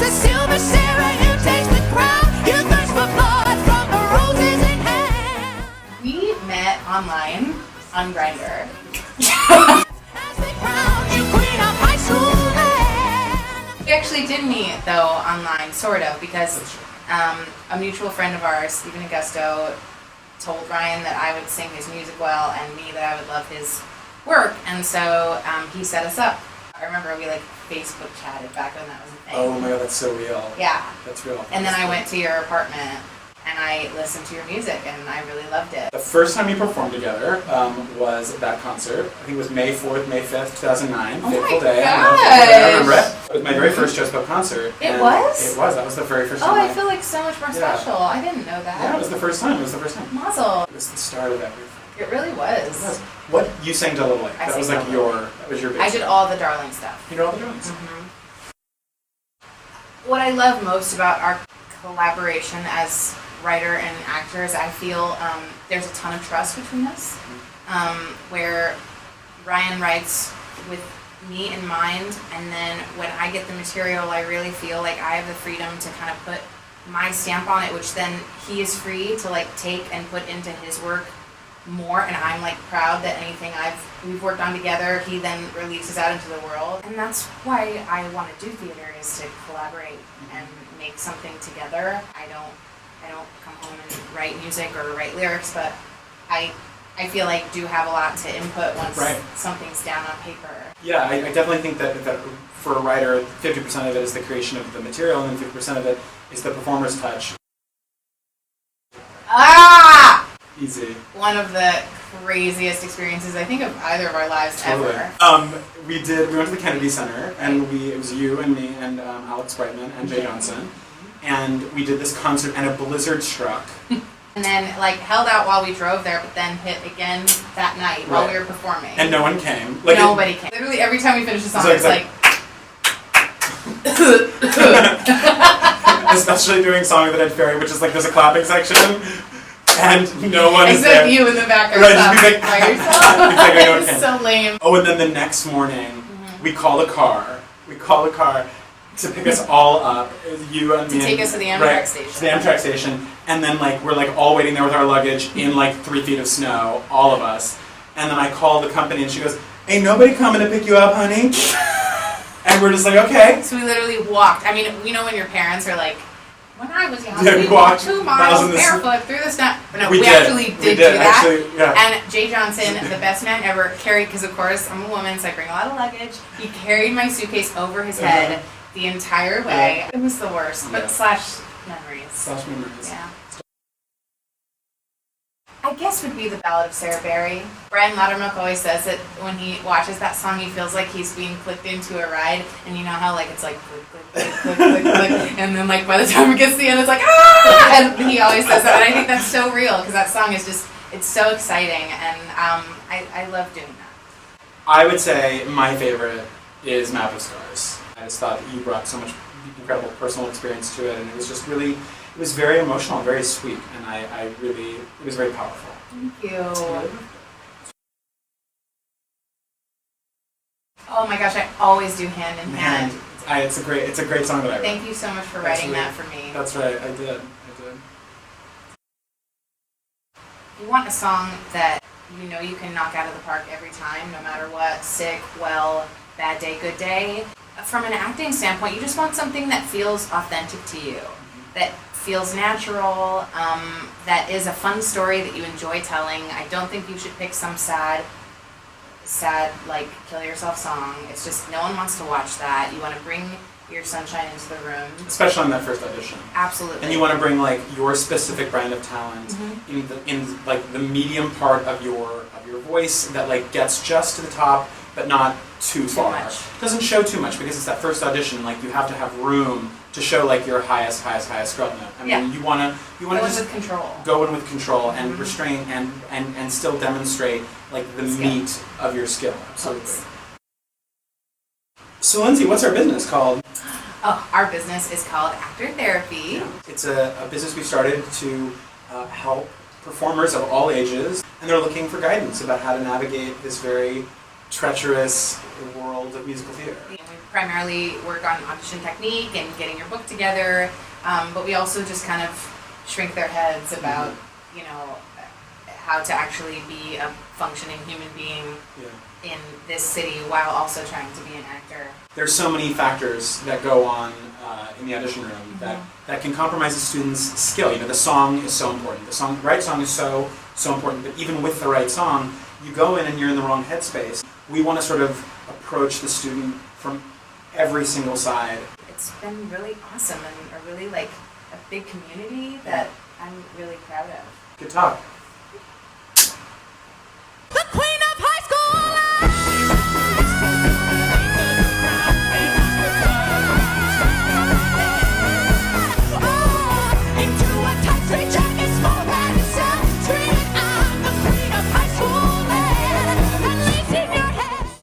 a silver Sarah, you taste the crown. You thirst for blood from the roses in hand. We met online on Grindr. As they crown you queen of high school land. We actually did meet though online, sort of, because a mutual friend of ours, Stephen Augusto, told Ryan that I would sing his music well and me that I would love his work, and so he set us up. I remember we like Facebook chatted back when that was a thing. Oh my god, that's so real. Yeah. That's real. And then I went to your apartment and I listened to your music and I really loved it. The first time we performed together was that concert. I think it was May 4th, May 5th, 2009. Oh Fateful my day. gosh. I remember it. It was my very first Jasper concert. It and was? It was. That was the very first Oh, time. I feel like so much more Yeah. special. I didn't know that. Yeah, it was the first time. It was the first time. Mazel. It was the start of everything. It really was. It was. What you sang to Little Lake? I That sang was to like Little that was your big I did song. all the Darling stuff. You know all the drums. What I love most about our collaboration as writer and actors, I feel there's a ton of trust between us, where Ryan writes with me in mind, and then when I get the material, I really feel like I have the freedom to kind of put my stamp on it, which then he is free to like take and put into his work more, and I'm like proud that anything we've worked on together, he then releases out into the world. And that's why I want to do theater, is to collaborate and make something together. I don't come home and write music or write lyrics, but I feel like do have a lot to input once something's down on paper. Yeah, I definitely think that for a writer, 50% of it is the creation of the material, and then 50% of it is the performer's touch. Ah! Easy. One of the craziest experiences I think of either of our lives ever. We went to the Kennedy Center, and it was you and me and Alex Brightman and Jay Johnson, and we did this concert, and a blizzard struck. And then like held out while we drove there, but then hit again that night while we were performing. And no one came. Like nobody came. Literally every time we finish a song, it's like especially doing Song of the Dead Fairy, which is like there's a clapping section, and no one is there. Except you in the background Right, clapping by yourself. Exactly, no one It's can. so lame. Oh, and then the next morning, we call a car. We call a car to pick us all up, you and me. To take us to the Amtrak station. To the Amtrak station, and then like we're like all waiting there with our luggage in like 3 feet of snow, all of us. And then I call the company, and she goes, "Ain't nobody coming to pick you up, honey." And we're just like, okay. So we literally walked. I mean, you know when your parents are like, when I was young, Yeah, we walked 2 miles barefoot through the snow. No, we actually did do that. Actually, yeah. And Jay Johnson, the best man ever, carried, because of course I'm a woman, so I bring a lot of luggage. He carried my suitcase over his head the entire way. It was the worst, but slash memories. Slash memories. Yeah. I guess would be the Ballad of Sarah Berry. Brian Loudermilk always says that when he watches that song, he feels like he's being clicked into a ride, and you know how like it's like click, click, click, click, click, click, and then like by the time it gets to the end, it's like ah! And he always says that, and I think that's so real because that song is just, it's so exciting, and I love doing that. I would say my favorite is Map of Scars. I just thought that you brought so much incredible personal experience to it, and it was just really, it was very emotional and very sweet, and it was very powerful. Thank you. Oh my gosh, I always do Hand in Hand. It's a great song that I wrote. Thank you so much for writing that for me. That's right, I did. You want a song that you know you can knock out of the park every time, no matter what, sick, well, bad day, good day. From an acting standpoint, you just want something that feels authentic to you, that feels natural, that is a fun story that you enjoy telling. I don't think you should pick some sad, like, kill yourself song. It's just, no one wants to watch that. You want to bring your sunshine into the room. Especially on that first audition. Absolutely. And you want to bring like your specific brand of talent in like the medium part of your voice that like gets just to the top, but not too far. Much. Doesn't show too much because it's that first audition. Like you have to have room to show like your highest scrub note. I mean, you wanna just with control. Go in with control and restrain and still demonstrate like the meat of your skill. Absolutely. So Lindsay, what's our business called? Oh, our business is called Actor Therapy. Yeah. It's a business we started to help performers of all ages, and they're looking for guidance about how to navigate this very treacherous world of musical theater. We primarily work on audition technique and getting your book together, but we also just kind of shrink their heads about, you know, how to actually be a functioning human being in this city while also trying to be an actor. There's so many factors that go on in the audition room that can compromise a student's skill. You know, the song is so important. The right song is so important, but even with the right song, you go in and you're in the wrong headspace. We want to sort of approach the student from every single side. It's been really awesome and a really like a big community that I'm really proud of. Good talk.